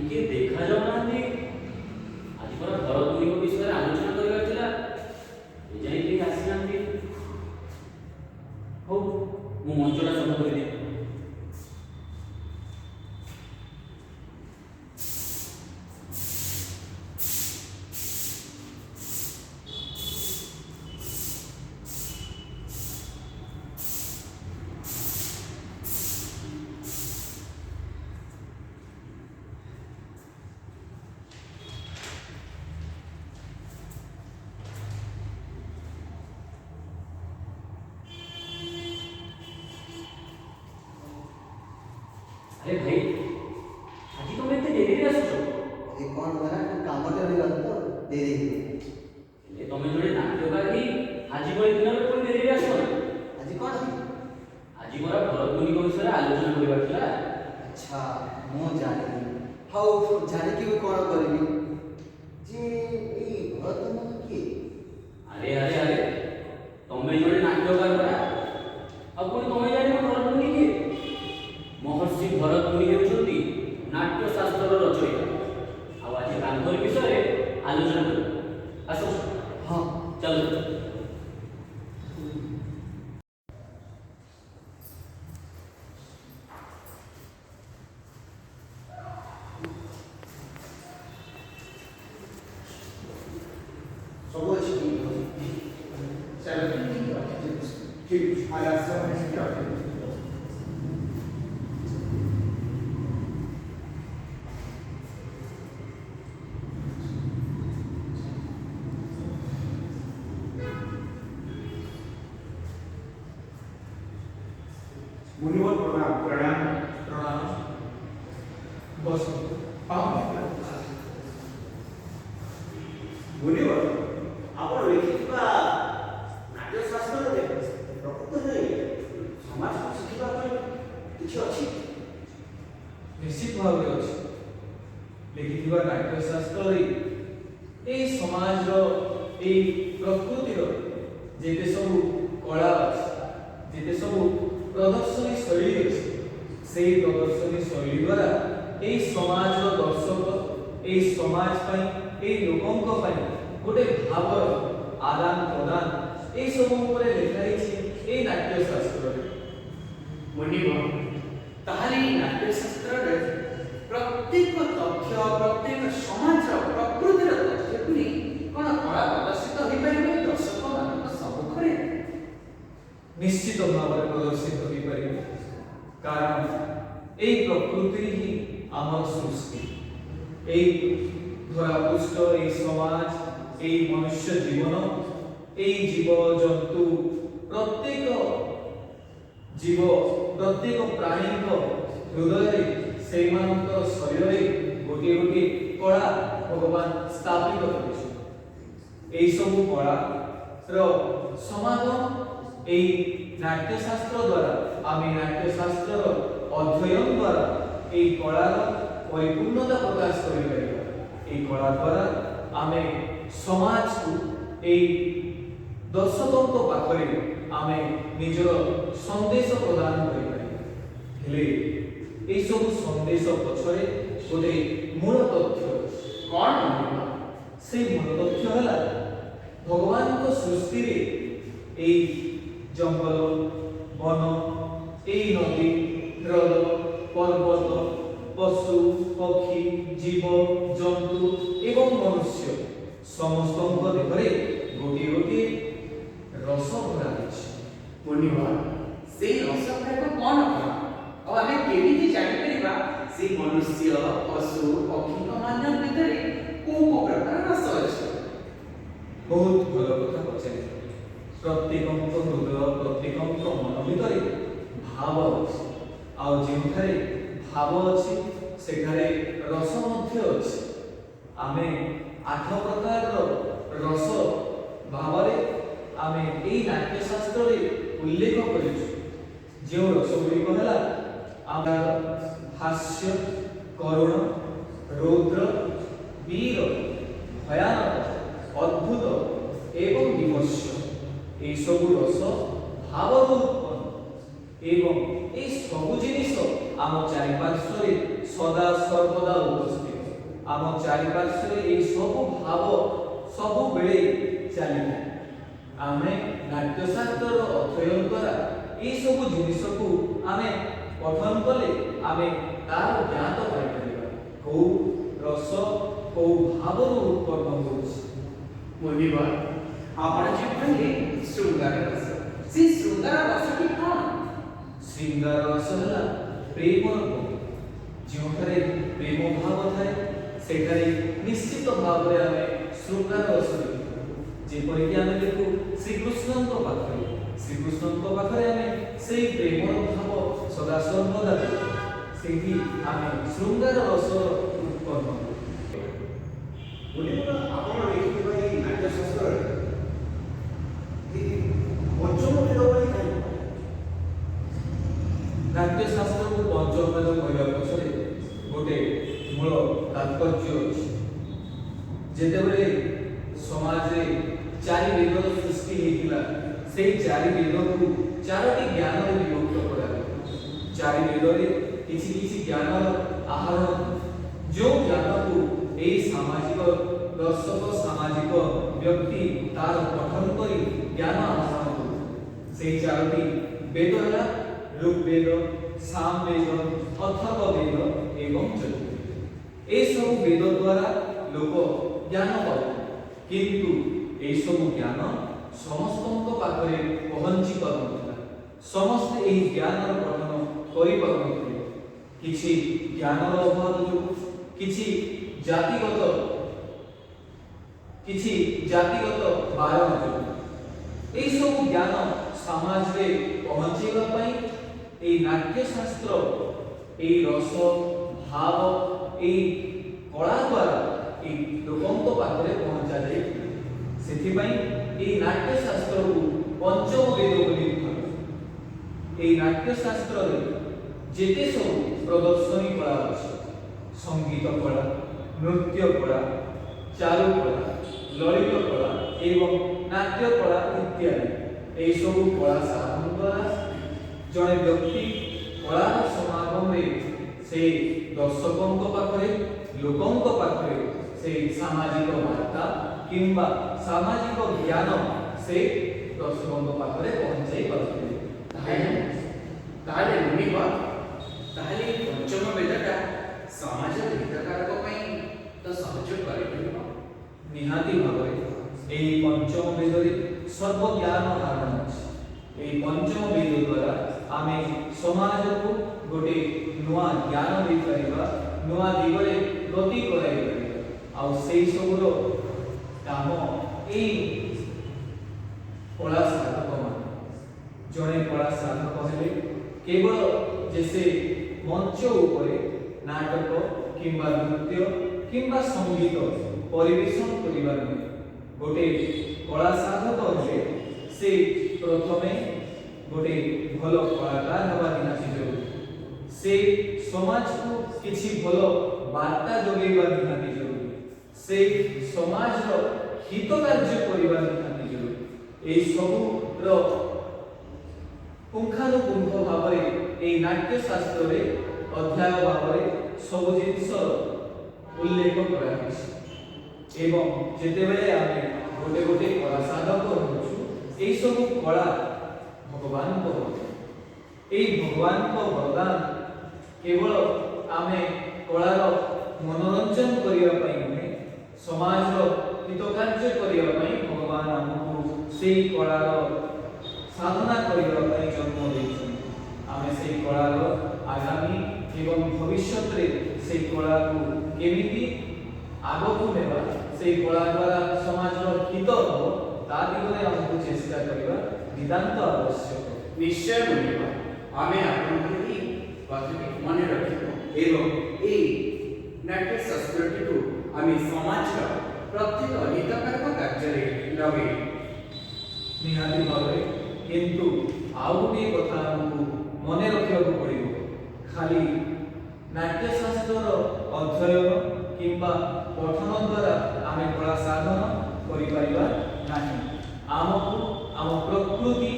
ଟିକେ ଦେଖା ଯାଉନାହାନ୍ତି। ଆଜି ପରା ଭରତ ମୁନିଙ୍କ ବିଷୟରେ ଆଲୋଚନା କରିବାର ଥିଲା, ଏଯାଏଁ କେହି ଆସିନାହାନ୍ତି। ହଉ, ମୁଁ ମଞ୍ଚଟା ସଫା କରିଦିଏ। अरे भाई, आज तुम इतने देरी रे आसुଛ? ये कौन बना तो कामटे रहला तो देरी ए तमे जोडे नाट्यकारी आजी बळी दिनरे कोन देरी रे आसो? आज कौन आजी मोरा भरत मुनि विषय आलोचना करबा थिला। अच्छा मो जाने हाउ जाने कि कौन करबी जे ए भरत मुनि के अरे अरे अरे, तमे जोडे नाट्यकार परा अब कोन तमे जानि भरत मुनि के? महर्षि भरत मुनि हेउछंती नाट्य शास्त्र रचयिता। आज तांकर विषय आलोचना कर आसो। हां चलो। सब अच्छी चलो ठीक आया सब क्या मुनिवर प्रणाम प्रणाम प्रणाम बस मुनिवर आपण लिखिଥିବା ନାଟ୍ୟଶାସ୍ତ୍ରରେ ପ୍ରକୃତରେ ସମାଜକୁ ଶିଖିବା ପାଇଁ କିଛି ଅଛି? निश्चित भाव अच्छे लिखिथिबा नाट्यशास्त्र ए समाज ए प्रकृतिर जेते सब कला जेते सब प्रदर्शनी शैली अच्छे से प्रदर्शनी शैली द्वारा ए समाज दर्शक ए समाज पाई ए लोकंक पाई गोटे भाव आदान प्रदान ए सब ऊपर लिखाई ए नाट्यशास्त्र मुनिवर ताहारी नाट्यशास्त्र रे प्रत्येक तथ्य प्रत्येक समाज प्रकृतिर तथ्य को कोन कला प्रदर्शित होई परिबे दर्शक मान सम्मुखरे? निश्चित भाव में प्रदर्शित हो पारे कारण ए प्रकृति ही आम सृष्टि ए धरापृष्ठ ए समाज ए मनुष्य जीवन ए जीव जंतु प्रत्येक जीव प्रत्येक प्राणी हृदय से शरीर में गोटे गोटे कला भगवान स्थापित कर सब कला समागम ए नाट्यशास्त्र द्वारा आम नाट्यशास्त्र अध्ययन द्वारा ए कलार परिपूर्णता प्रकाश कर कला द्वारा आम समाज को ए दर्शकों पाखरे आम निजर संदेश प्रदान कर सब संदेश पछरे गोटे मूल तथ्य कौन से मूल तथ्य है भगवान को सृष्टि ए जंगल वन ए नदी ह्रद पर्वत पशु पक्षी जीव जंतु एवं मनुष्य समस्त देहरे गोटे गोटे रस भरा मुनिवर से रस को कौन करा और हमें केमिति जानि परिबा से मनुष्य पशु पक्षी मान भितरे को प्रकार रस अछि? बहुत भल कथा पचार प्रत्येक हृदय प्रत्येक मन भितर भाव अच्छे आउे भाव अच्छी सेठारे रस अच्छे आम 8 प्रकार रस भाव आम यही नाट्यशास्त्र उल्लेख कर जो रस गुड़िक है हास्य करुण रौद्र वीर भयानक अद्भुत एवं विमर्श ये सब रस भाव उत्पन्न एवं ये सब जिनिस आम चारिपार्श्व सदा सर्वदा उपस्थित आम चारिपार्श्वे ये सब भाव सब बेले चली आमे नाट्यशास्त्र अध्ययन द्वारा ये सब जिनिस को आमे पठन कले आमे तार ज्ञान पाई परिबा को रस को भाव उत्पन्न होछि मुनिवर आपण जे कहले शृंगार रस से शृंगार रस की कोन श्रृंगार रस है प्रेम जो प्रेम भाव थाए सेठारे निश्चित भाव में आमे शृंगार रस जेपरिक आमे देखु श्रीकृष्ण पाखे आमे से प्रेम भाव सदा सर्वदा से आमे शृंगार रस उत्पन्न मुनिवर आपण लिखिଥିବା এই ନାଟ୍ୟଶାସ୍ତ୍ରରେ এই ପଞ୍ଚମ ବେଦ ବୋଲି କାହିଁକି नाट्यशास्त्र को पंचम वेद कहवा पछरे गोटे मूल तात्पर्य अछि जेतेबेले समाज रे चारि वेद सृष्टि हेतिला सेही चारि वेद को चारोटी ज्ञान रे विभक्त करा चारि वेद रे किछि ज्ञान आहरण जो ज्ञान को ए सामाजिक दर्शक सामाजिक व्यक्ति तार पठन करी ज्ञान आहरण करू सेही चारोटी वेद है ऋग्वेद सामवेद अथर्ववेद एवं यजुर्वेद ए सब वेद द्वारा लोक ज्ञान पाउ किंतु ए सब ज्ञान समस्त पाखरे पहुंची पारुनथिला समस्त ए ज्ञान पठन करि पारुनथिले किछि ज्ञान अभाव जो किछि जातिगत बारण जो ए सब ज्ञान समाज रे पहुंचेबा पई ए नाट्यशास्त्र ए रस भाव ए कला द्वारा ए लोकंक पाखरे पहुंचा जाए सेथि पई ए नाट्यशास्त्र को पंचम वेद बोली कुहाय ए नाट्यशास्त्र रे जेते सब प्रदर्शनी कला अछि संगीत कला नृत्य कला चारु कला ललित कला एवं नाट्य कला इत्यादि ए सब कला साधन द्वारा जड़े व्यक्ति कला समागम से दर्शकों पाखरे लोकों पाखरे से सामाजिक वार्ता किंबा सामाजिक ज्ञान से दर्शकों पाखरे पहुंचाई पारते ताले मुनिवर ताले पंचम वेदटा समाज हितकारक पई तो सहयोग करिबो निहाती भाବରେ एई पंचम वेदरे सर्व ज्ञान धारण अछि एई पंचम वेद द्वारा आमे समाज को गोटे नुआ ज्ञान दे परिबा नुआ दिगरे गति कराई परिबा आ सेई सबरो काम एई कला साधक मान जणे कला साधक हेले केवल जैसे मंच ऊपर नाटक किंबा नृत्य किंबा संगीत परिवेशन करिबा नुहे गोटे कला साधक हेले से प्रथमे गोटे भल कलाकार हवा निहाती जरूरी से समाज को किछि भल वार्ता जोगेबा निहाती जरूरी से समाज रो हित कार्य करिबा निहाती जरूरी ए सब रो पुंखानुपुंख भावरे ए नाट्य शास्त्र रे अध्याय भावरे सब जिनिस उल्लेख करा अछि एवं जेतेबेले आमे गोटे गोटे कला साधक होछु ए सब कला भगवान को भगवान को वरदान केवल आमे कलार मनोरंजन करिया पई नुहे समाज रो हित कार्य करिया पई भगवान हमको सेई कलार साधना करिया पई जन्म देछन आमे सेई कलार आगामी एवं भविष्य रे सेई कला को केमिति आगो नेबा सेई कला द्वारा समाज रो हित हो ता दिगरे हमको चेष्टा करिबा नितांत आवश्यक निश्चय मुनिवर आमे आपन ही बातटी मने रखिबो एवं ए नाट्य संस्कृति को आमे समाज का प्रत्येक हितकारक कार्य रे लगे निहाती भावे किंतु आउ गोटे कथा हमको मने रखिବାକୁ पड़िबो खाली नाट्य शास्त्र अध्ययन किंबा पठन द्वारा आमे कला साधन करि परिबा नाही आमको आम प्रकृति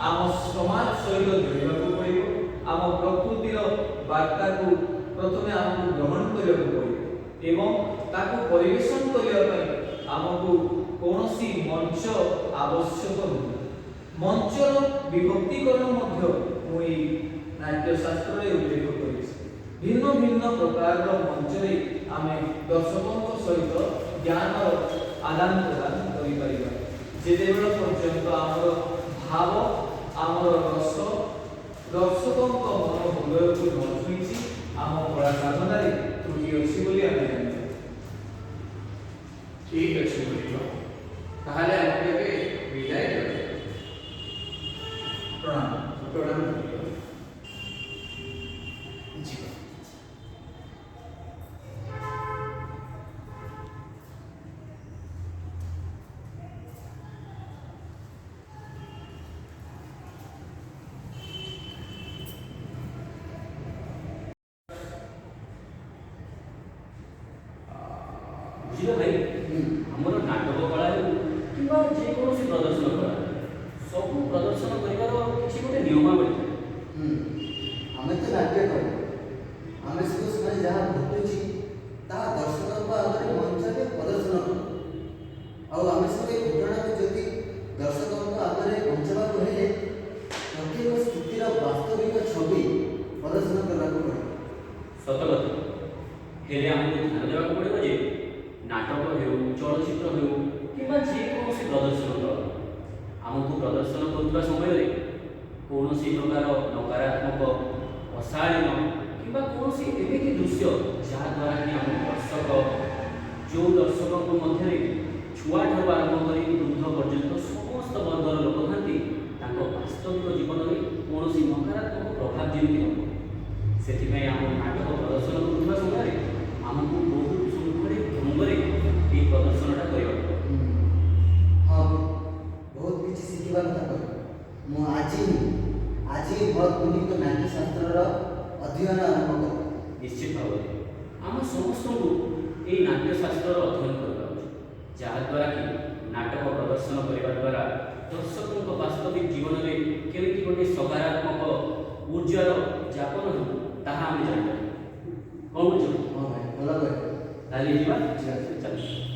आम समाज सहित जोड़ाक पड़ो आम प्रकृतिर वार्ता को प्रथमे आमको ग्रहण करने पड़ो एवं ତାକୁ ପରିବେଷଣ କରିବା ପାଇଁ ଆମକୁ କୌଣସି ମଞ୍ଚ ଆବଶ୍ୟକ ନୁହେଁ। ମଞ୍ଚର ବିଭକ୍ତିକରଣ ମଧ୍ୟ ମୁଁ ଏହି ନାଟ୍ୟଶାସ୍ତ୍ରରେ ଉଲ୍ଲେଖ କରିଛି। ଭିନ୍ନ ଭିନ୍ନ ପ୍ରକାରର ମଞ୍ଚରେ ଆମେ ଦର୍ଶକଙ୍କ ସହିତ ଜ୍ଞାନର ଆଦାନ ପ୍ରଦାନ କରିପାରିବା। ଯେତେବେଳେ ପର୍ଯ୍ୟନ୍ତ ଆମର ଭାବ ଆମର ରସ ଦର୍ଶକଙ୍କ ମନ ହୃଦୟକୁ ନ ଛୁଇଁଛି ଆମ କଳା ସାଧନାରେ ତ୍ରୁଟି ଅଛି ବୋଲି ଆମେ ଜାଣିବା। ଠିକ୍ ଅଛି ମଣିବ। ତାହେଲେ ଆମକୁ ଏବେ ବିଦାୟ ଦେବେ। ପ୍ରଣାମ। ପ୍ରଣାମ ମଣିବ। ଯିବା। ବୁଝିଲ ଭାଇ, ଆମର ନାଟକ କଳା ହେଉ କିମ୍ବା ଯେକୌଣସି ପ୍ରଦର୍ଶନ କଳା, ସବୁ ପ୍ରଦର୍ଶନ କରିବାର କିଛି ଗୋଟେ ନିୟମାବଳୀ ଥାଏ। ଆମେ ତ ନାଟ୍ୟ କରୁ। ଆମେ ସବୁ ସେମାନେ ଯାହା ଘଟୁଛି ତାହା ଦର୍ଶକଙ୍କ ଆଗରେ ମଞ୍ଚରେ ପ୍ରଦର୍ଶନ କରୁ। ଆଉ ଆମେ ସବୁ ଏ ଘଟଣାକୁ ଯଦି ଦର୍ଶକଙ୍କ ଆଗରେ ପହଞ୍ଚାଇବାକୁ ହେଲେ ପ୍ରତ୍ୟେକ ସ୍ଥିତିର ବାସ୍ତବିକ ଛବି ପ୍ରଦର୍ଶନ କରିବାକୁ ପଡ଼ିବ। ସତ କଥା। ହେଲେ ଆମକୁ ଧ୍ୟାନ ଦେବାକୁ ପଡ଼ିବ ଯେ ନାଟକ ହେଉ, ଚଳଚ୍ଚିତ୍ର ହେଉ କିମ୍ବା ଯେକୌଣସି ପ୍ରଦର୍ଶନ କଳା, ଆମକୁ ପ୍ରଦର୍ଶନ କରୁଥିବା ସମୟରେ କୌଣସି ପ୍ରକାର ନକାରାତ୍ମକ, ଅଶାଳୀନ କିମ୍ବା କୌଣସି ଏମିତି ଦୃଶ୍ୟ ଯାହାଦ୍ୱାରା କି ଆମ ଦର୍ଶକ, ଯେଉଁ ଦର୍ଶକଙ୍କ ମଧ୍ୟରେ ଛୁଆଠାରୁ ଆରମ୍ଭ କରି ବୃଦ୍ଧ ପର୍ଯ୍ୟନ୍ତ ସମସ୍ତ ବର୍ଗର ଲୋକ ଥାନ୍ତି, ତାଙ୍କ ବାସ୍ତବିକ ଜୀବନରେ କୌଣସି ନକାରାତ୍ମକ ପ୍ରଭାବ ଯେମିତି ନ ପଡ଼େ, ସେଥିପାଇଁ ଆମ ନାଟକ ପ୍ରଦର୍ଶନ କରୁଥିବା ସମୟରେ ଆମକୁ ବହୁତ ଶୃଙ୍ଖଳିତ ଢଙ୍ଗରେ ଏହି ପ୍ରଦର୍ଶନଟା କରିବାକୁ ପଡ଼ିବ। ହଁ, ବହୁତ କିଛି ଶିଖିବା କଥା କହିଲ। ମୁଁ ଆଜି ଭରତମୁନିଙ୍କ ନାଟ୍ୟଶାସ୍ତ୍ରର ଅଧ୍ୟୟନ ଆରମ୍ଭ କଲି। ନିଶ୍ଚିତ ଭାବରେ ଆମ ସମସ୍ତଙ୍କୁ ଏହି ନାଟ୍ୟଶାସ୍ତ୍ରର ଅଧ୍ୟୟନ କରିବା ଉଚିତ, ଯାହାଦ୍ୱାରା କି ନାଟକ ପ୍ରଦର୍ଶନ କରିବା ଦ୍ୱାରା ଦର୍ଶକଙ୍କ ବାସ୍ତବିକ ଜୀବନରେ କେମିତି ଗୋଟିଏ ସକାରାତ୍ମକ ଊର୍ଜାର ଯାପନ ହେବ ତାହା ଆମେ ଜାଣିପାରିବା। କ'ଣ ବୁଝୁଛୁ? ହଁ ଭାଇ, ଭଲ କହିଲ। ତାହେଲେ ଯିବା। ଯିବା। ଚାଲ।